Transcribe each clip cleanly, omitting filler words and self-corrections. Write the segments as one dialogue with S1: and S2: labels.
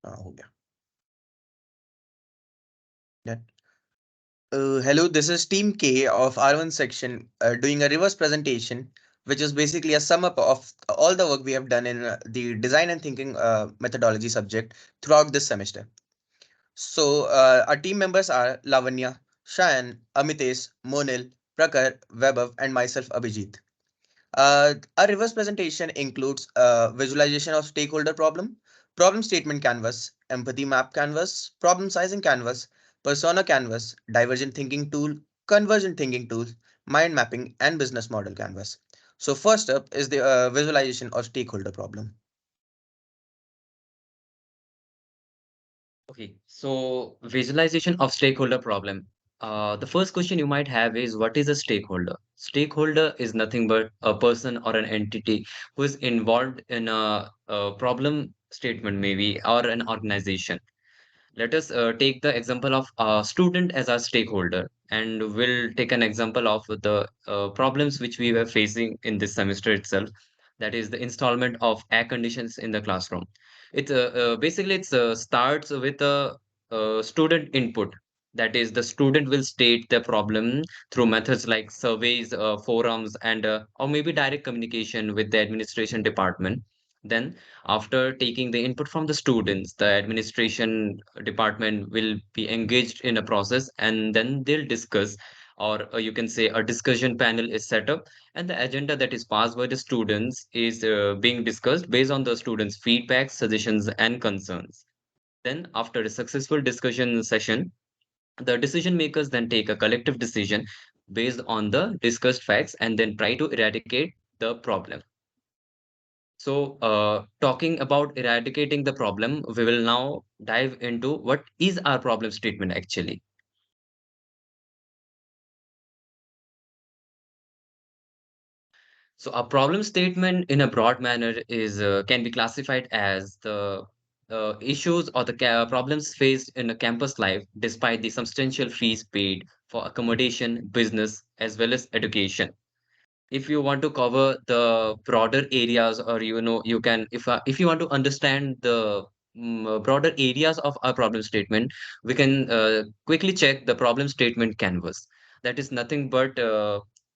S1: हो गया. That. Hello, this is Team K of R1 section doing a reverse presentation, which is basically a sum up of all the work we have done in the design and thinking methodology subject throughout this semester. So, our team members are Lavanya, Shayan, Amitesh, Monil, Prakar, Vaibhav, and myself, Abhijit. Our reverse presentation includes visualization of stakeholder problem, problem statement canvas, empathy map canvas, problem sizing canvas, persona canvas, divergent thinking tool, convergent thinking tool, mind mapping, and business model canvas. So first up is the visualization of stakeholder problem.
S2: Okay, so visualization of stakeholder problem. The first question you might have is what is a stakeholder? Stakeholder is nothing but a person or an entity who is involved in a problem statement, maybe, or an organization. Let us take the example of a student as a stakeholder, and we'll take an example of the problems which we were facing in this semester itself. That is the installment of air conditions in the classroom. It's starts with a student input. That is, the student will state the problem through methods like surveys, forums, and or maybe direct communication with the administration department. Then after taking the input from the students, the administration department will be engaged in a process, and then they'll discuss, or you can say a discussion panel is set up, and the agenda that is passed by the students is being discussed based on the students' feedback, suggestions, and concerns. Then, after a successful discussion session, the decision makers then take a collective decision based on the discussed facts and then try to eradicate the problem. So, talking about eradicating the problem, we will now dive into what is our problem statement actually. So, a problem statement in a broad manner is can be classified as the issues or the problems faced in a campus life despite the substantial fees paid for accommodation, business, as well as education. If you want to cover the broader areas, or you can, if you want to understand the broader areas of our problem statement, we can quickly check the problem statement canvas. That is nothing but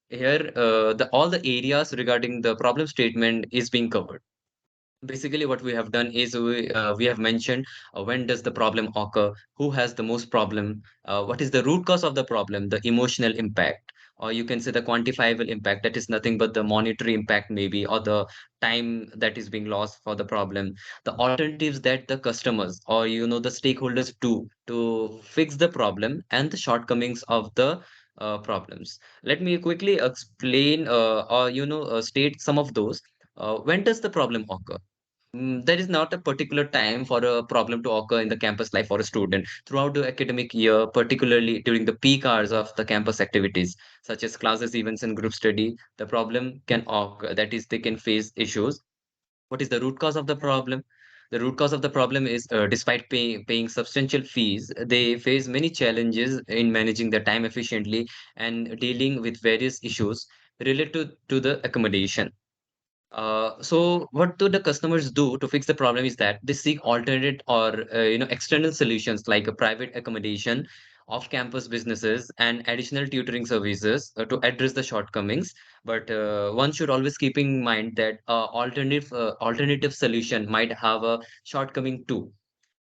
S2: here the all the areas regarding the problem statement is being covered. Basically, what we have done is we have mentioned when does the problem occur, who has the most problem, what is the root cause of the problem, the emotional impact, or you can say the quantifiable impact. That is nothing but the monetary impact, maybe, or the time that is being lost for the problem, the alternatives that the customers or the stakeholders do to fix the problem, and the shortcomings of the problems. Let me quickly explain or state some of those. When does the problem occur? There is not a particular time for a problem to occur in the campus life for a student. Throughout the academic year, particularly during the peak hours of the campus activities, such as classes, events, and group study, the problem can occur. That is, they can face issues. What is the root cause of the problem? The root cause of the problem is despite paying substantial fees, they face many challenges in managing their time efficiently and dealing with various issues related to the accommodation. So what do the customers do to fix the problem is that they seek alternate or external solutions like a private accommodation, off-campus businesses, and additional tutoring services to address the shortcomings. But one should always keep in mind that alternative solution might have a shortcoming too.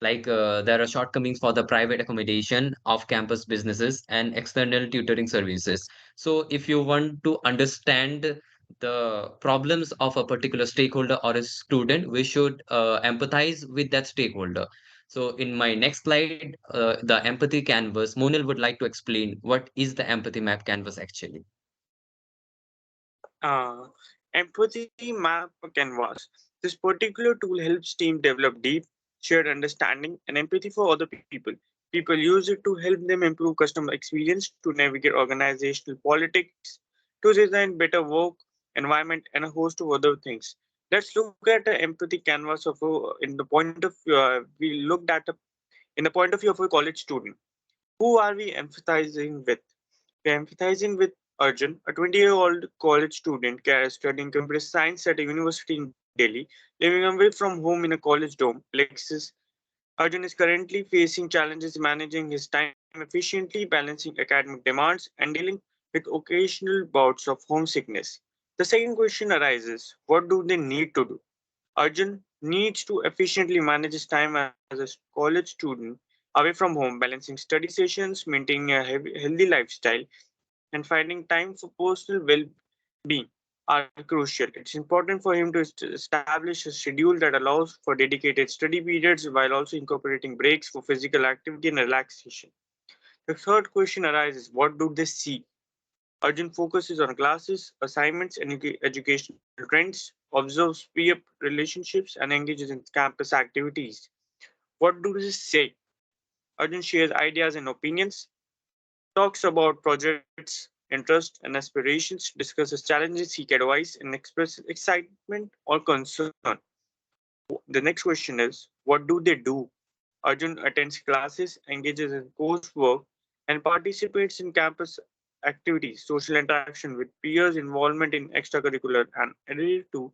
S2: Like there are shortcomings for the private accommodation, off-campus businesses, and external tutoring services. So if you want to understand the problems of a particular stakeholder or a student, we should empathize with that stakeholder. So in my next slide, the empathy canvas, Monil would like to explain what is the empathy map canvas actually.
S3: Uh, Empathy map canvas. This particular tool helps team develop deep, shared understanding and empathy for other people. People use it to help them improve customer experience, to navigate organizational politics, to design better work environment, and a host of other things. Let's look at the empathy canvas of in the point of we looked at in the point of view of a college student. Who are we empathizing with? We're empathizing with Arjun, a 20-year-old college student studying computer science at a university in Delhi, living away from home in a college dorm. Alexis, Arjun is currently facing challenges managing his time efficiently, balancing academic demands, and dealing with occasional bouts of homesickness. The second question arises, what do they need to do? Arjun needs to efficiently manage his time as a college student away from home, balancing study sessions, maintaining a healthy lifestyle, and finding time for personal well being are crucial. It's important for him to establish a schedule that allows for dedicated study periods while also incorporating breaks for physical activity and relaxation. The third question arises, what do they see? Arjun focuses on classes, assignments, and educational trends, observes peer relationships, and engages in campus activities. What do they say? Arjun shares ideas and opinions, talks about projects, interests, and aspirations, discusses challenges, seek advice, and expresses excitement or concern. The next question is, what do they do? Arjun attends classes, engages in coursework, and participates in campus activities, social interaction with peers, involvement in extracurricular, and adhere to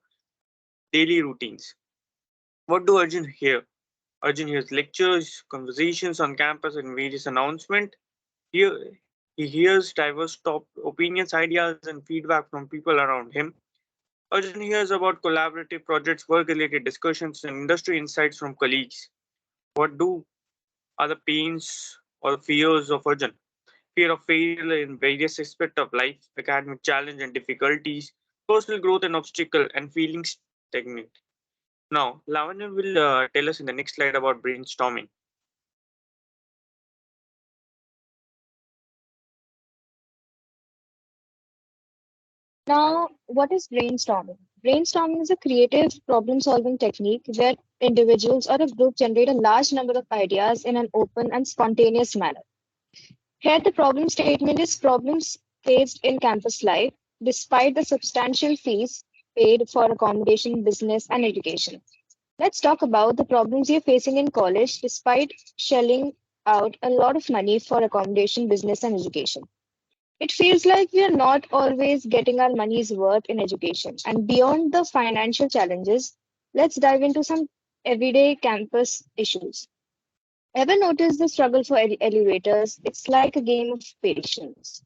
S3: daily routines. What do Arjun hear? Arjun hears lectures, conversations on campus, and various announcements. He hears diverse top opinions, ideas, and feedback from people around him. Arjun hears about collaborative projects, work related discussions, and industry insights from colleagues. What do are the pains or the fears of Arjun? Fear of failure in various aspects of life, academic challenge and difficulties, personal growth and obstacle, and feeling stagnant. Now, Lavanya will tell us in the next slide about brainstorming.
S4: Now, what is brainstorming? Brainstorming is a creative problem solving technique where individuals or a group generate a large number of ideas in an open and spontaneous manner. Here, the problem statement is problems faced in campus life despite the substantial fees paid for accommodation, business, and education. Let's talk about the problems you're facing in college despite shelling out a lot of money for accommodation, business, and education. It feels like we are not always getting our money's worth in education. And beyond the financial challenges, let's dive into some everyday campus issues. Ever notice the struggle for elevators? It's like a game of patience.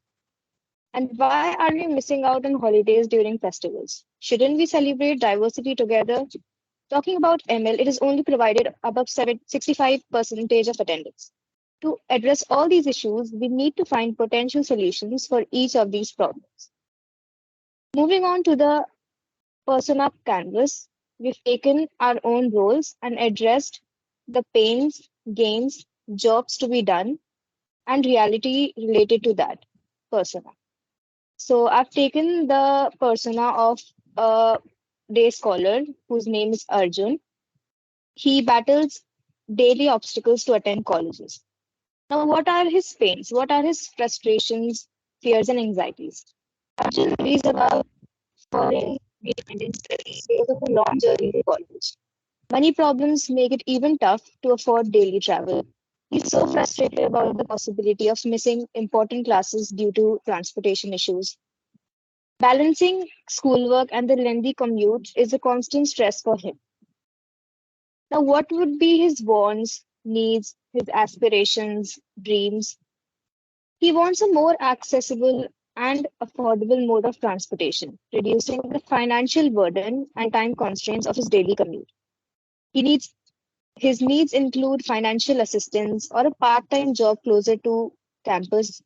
S4: And why are we missing out on holidays during festivals? Shouldn't we celebrate diversity together? Talking about ML, it is only provided above 65% of attendance. To address all these issues, we need to find potential solutions for each of these problems. Moving on to the persona canvas, we've taken our own roles and addressed the pains, gains, jobs to be done, and reality related to that persona. So I've taken the persona of a day scholar whose name is Arjun. He battles daily obstacles to attend colleges. Now, what are his pains? What are his frustrations, fears, and anxieties? Arjun worries about falling behind in studies because of a long journey to college. Money problems make it even tough to afford daily travel. He's so frustrated about the possibility of missing important classes due to transportation issues. Balancing schoolwork and the lengthy commute is a constant stress for him. Now, what would be his wants, needs, his aspirations, dreams? He wants a more accessible and affordable mode of transportation, reducing the financial burden and time constraints of his daily commute. He needs His needs include financial assistance or a part-time job closer to campus.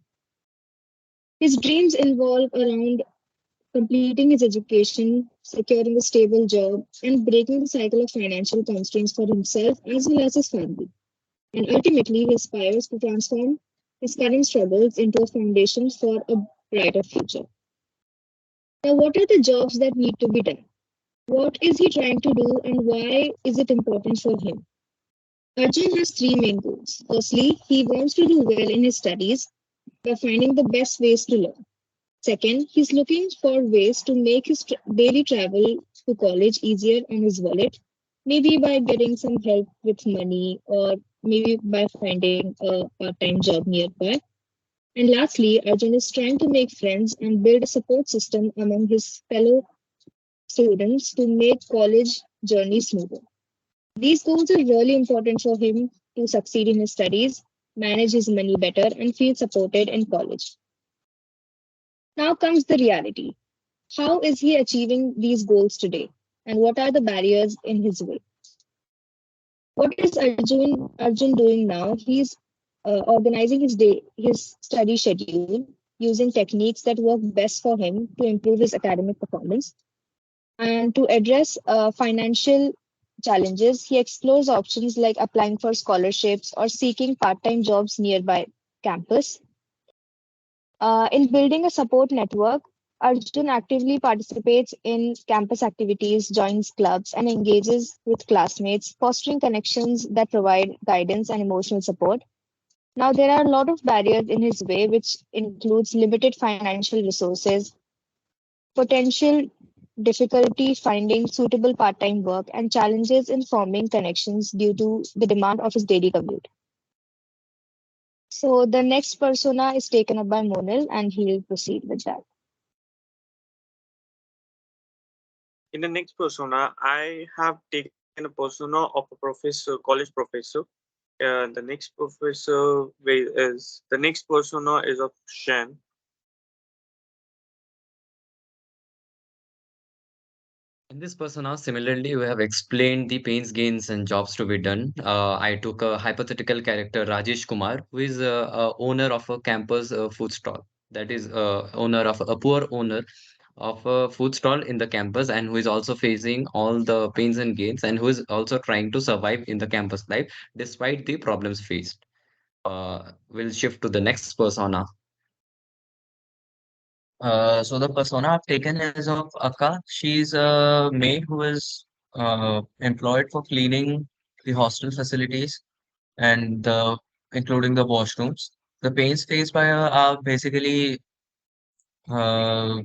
S4: His dreams involve around completing his education, securing a stable job, and breaking the cycle of financial constraints for himself as well as his family. And ultimately, he aspires to transform his current struggles into a foundation for a brighter future. Now, what are the jobs that need to be done? What is he trying to do, and why is it important for him? Arjun has three main goals. Firstly, he wants to do well in his studies by finding the best ways to learn. Second, he's looking for ways to make his daily travel to college easier on his wallet, maybe by getting some help with money or maybe by finding a part time job nearby. And lastly, Arjun is trying to make friends and build a support system among his fellow students to make college journey smoother. These goals are really important for him to succeed in his studies, manage his money better, and feel supported in college. Now comes the reality. How is he achieving these goals today? And what are the barriers in his way? What is Arjun doing now? He's organizing his study schedule using techniques that work best for him to improve his academic performance. And to address financial challenges, he explores options like applying for scholarships or seeking part-time jobs nearby campus. In building a support network, Arjun actively participates in campus activities, joins clubs, and engages with classmates, fostering connections that provide guidance and emotional support. Now, there are a lot of barriers in his way, which includes limited financial resources, potential difficulty finding suitable part-time work, and challenges in forming connections due to the demand of his daily commute. So the next persona is taken up by Monil, and he'll proceed with that.
S3: In the next persona, I have taken a persona of a professor, college professor. The next persona is of Shan.
S2: In this persona, similarly, we have explained the pains, gains, and jobs to be done. I took a hypothetical character, Rajesh Kumar, who is a owner of a campus food stall. That is, owner of a poor owner of a food stall in the campus, and who is also facing all the pains and gains, and who is also trying to survive in the campus life despite the problems faced. We'll shift to the next persona. So the persona I've taken is of Akka. She's a maid who is employed for cleaning the hostel facilities and including the washrooms. The pains faced by her are basically uh,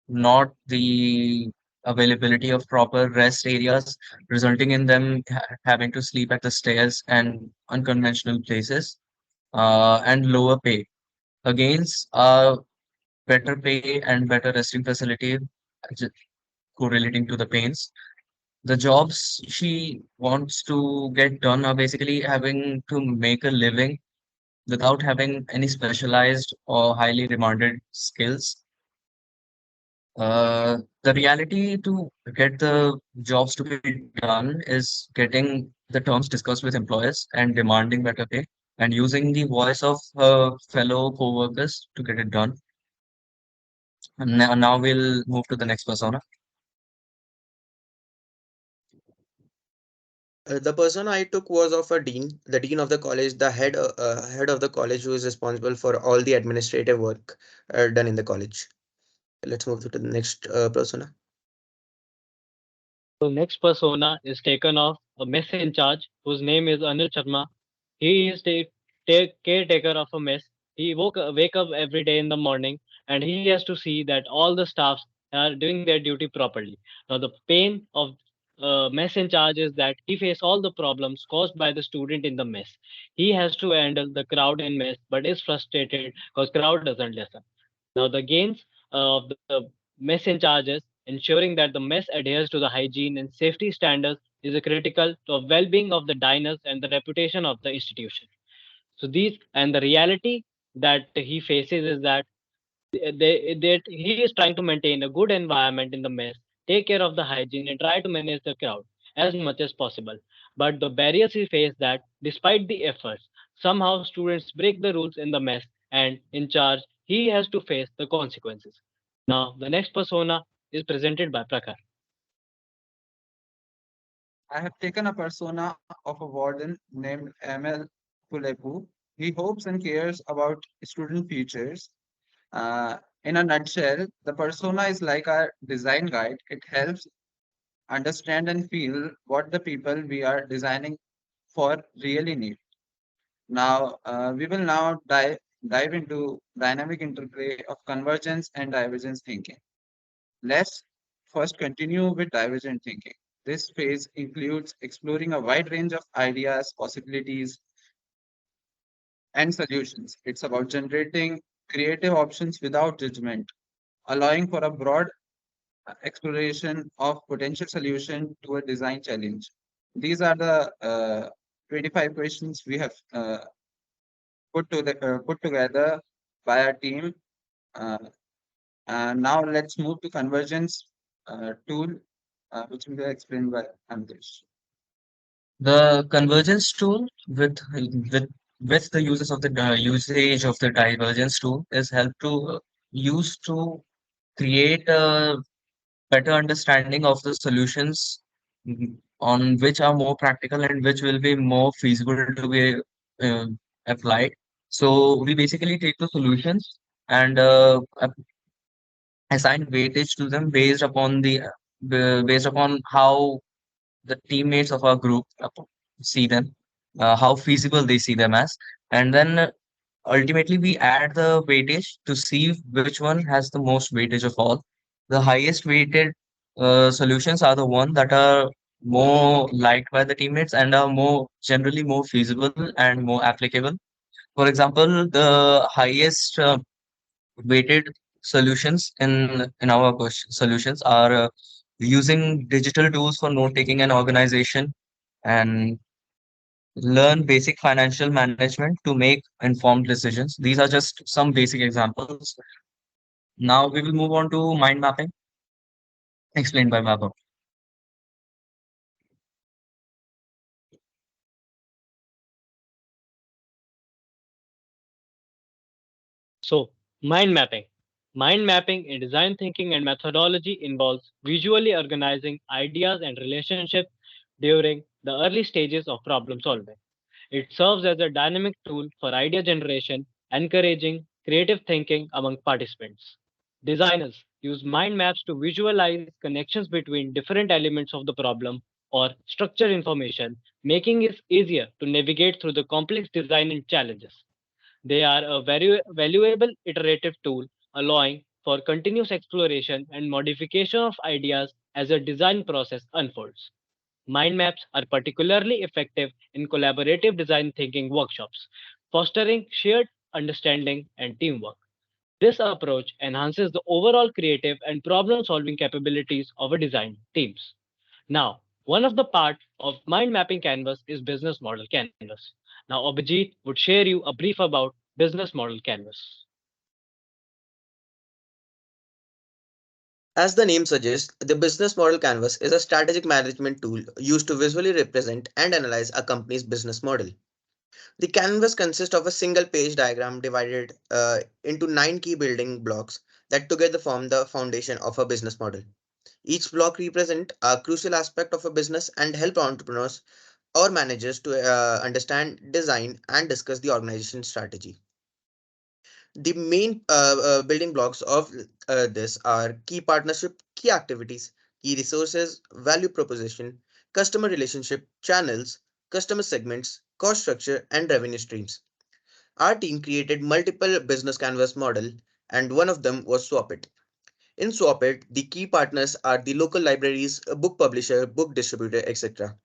S2: not the availability of proper rest areas, resulting in them having to sleep at the stairs and unconventional places, and lower pay. Against better pay and better resting facility j- correlating to the pains. The jobs she wants to get done are basically having to make a living without having any specialized or highly demanded skills. The reality to get the jobs to be done is getting the terms discussed with employers and demanding better pay and using the voice of fellow co-workers to get it done. And now we'll move to the next persona.
S1: The person I took was of a dean, the dean of the college, the head of the college who is responsible for all the administrative work done in the college. Let's move to the next persona.
S5: So next persona is taken off a mess in charge whose name is Anil Sharma. He is caretaker of a mess. He wake up every day in the morning and he has to see that all the staffs are doing their duty properly. Now the pain of mess in charge is that he face all the problems caused by the student in the mess. He has to handle the crowd in mess but is frustrated because crowd doesn't listen. Now the gains of the mess in charges, ensuring that the mess adheres to the hygiene and safety standards is a critical to the well-being of the diners and the reputation of the institution. So these and the reality that he faces is that that he is trying to maintain a good environment in the mess, take care of the hygiene, and try to manage the crowd as much as possible. But the barriers he faces that, despite the efforts, somehow students break the rules in the mess, and in charge, he has to face the consequences. Now, the next persona is presented by Prakar.
S6: I have taken a persona of a warden named ML Pulepu. He hopes and cares about student futures. In a nutshell, the persona is like a design guide. It helps understand and feel what the people we are designing for really need. Now, we will now dive into dynamic interplay of convergence and divergence thinking. Let's first continue with divergent thinking. This phase includes exploring a wide range of ideas, possibilities, and solutions. It's about generating creative options without judgment, allowing for a broad exploration of potential solution to a design challenge. these are the 25 questions we have put together by our team. Uh, and now let's move to convergence tool, which will be explained by Amrish.
S2: The convergence tool with the uses of the usage of the divergence tool is help to use to create a better understanding of the solutions on which are more practical and which will be more feasible to be uh, applied. So we basically take the solutions and assign weightage to them based upon how the teammates of our group see them, how feasible they see them as, and then ultimately we add the weightage to see which one has the most weightage of all. The highest weighted solutions are the one that are more liked by the teammates and are more generally more feasible and more applicable. For example, the highest weighted solutions in our solutions are using digital tools for note taking and organization, and learn basic financial management to make informed decisions. These are just some basic examples. Now we will move on to mind mapping, explained by Vaibhav.
S5: So, mind mapping. Mind mapping in design thinking and methodology involves visually organizing ideas and relationships during the early stages of problem solving. It serves as a dynamic tool for idea generation, encouraging creative thinking among participants. Designers use mind maps to visualize connections between different elements of the problem or structure information, making it easier to navigate through the complex design and challenges. They are a very valuable iterative tool, allowing for continuous exploration and modification of ideas as a design process unfolds. Mind maps are particularly effective in collaborative design thinking workshops, fostering shared understanding and teamwork. This approach enhances the overall creative and problem solving capabilities of a design teams. Now, one of the parts of mind mapping canvas is business model canvas. Now, Abhijit would share you a brief about business model canvas.
S1: As the name suggests, the business model canvas is a strategic management tool used to visually represent and analyze a company's business model. The canvas consists of a single page diagram divided into 9 key building blocks that together form the foundation of a business model. Each block represents a crucial aspect of a business and help entrepreneurs or managers to understand, design, and discuss the organization strategy. The main building blocks of this are key partnership, key activities, key resources, value proposition, customer relationship, channels, customer segments, cost structure, and revenue streams. Our team created multiple business canvas model, and one of them was Swapit. In Swapit, the key partners are the local libraries, a book publisher, book distributor, etc.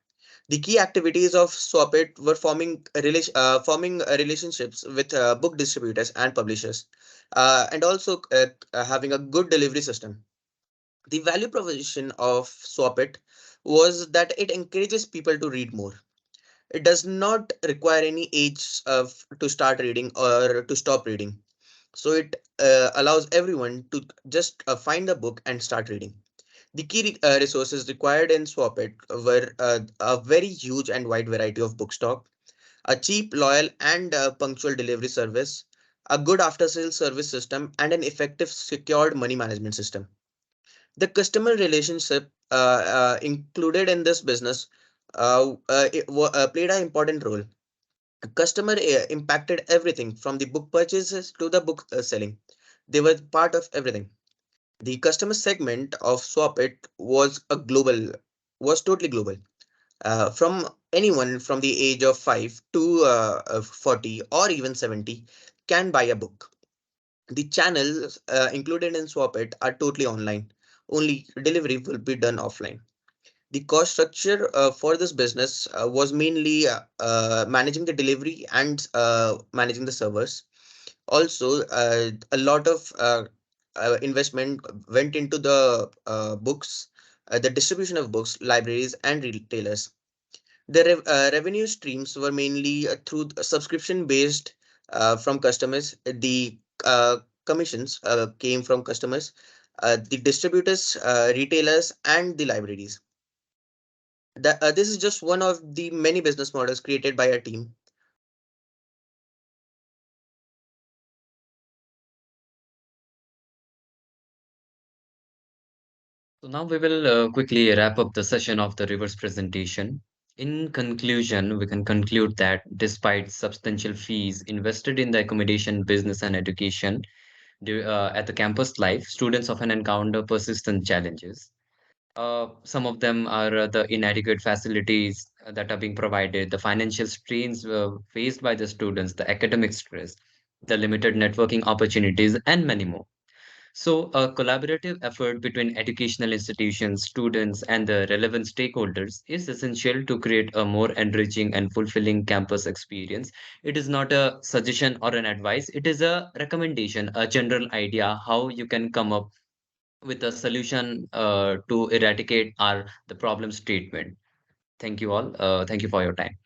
S1: The key activities of Swapit were forming relationships with book distributors and publishers, and also having a good delivery system. The value proposition of Swapit was that it encourages people to read more. It does not require any age to start reading or to stop reading. So it allows everyone to just find a book and start reading. The key resources required in Swapit were a very huge and wide variety of book stock, a cheap, loyal, and punctual delivery service, a good after-sales service system, and an effective, secured money management system. The customer relationship included in this business played an important role. Customer impacted everything from the book purchases to the book selling. They were part of everything. The customer segment of Swapit was totally global. From anyone from the age of 5 to 40 or even 70 can buy a book. The channels included in Swapit are totally online. Only delivery will be done offline. The cost structure for this business was mainly managing the delivery and managing the servers. Also, a lot of investment went into the books, the distribution of books, libraries, and retailers. The revenue streams were mainly through subscription based from customers. The commissions came from customers, the distributors, retailers, and the libraries. This is just one of the many business models created by our team.
S2: So now we will quickly wrap up the session of the reverse presentation. In conclusion, we can conclude that despite substantial fees invested in the accommodation, business, and education at the campus life, students often encounter persistent challenges. Some of them are the inadequate facilities that are being provided, the financial strains faced by the students, the academic stress, the limited networking opportunities, and many more. So, a collaborative effort between educational institutions, students, and the relevant stakeholders is essential to create a more enriching and fulfilling campus experience. It is not a suggestion or an advice, it is a recommendation, a general idea how you can come up with a solution to eradicate the problem statement. Thank you all. Thank you for your time.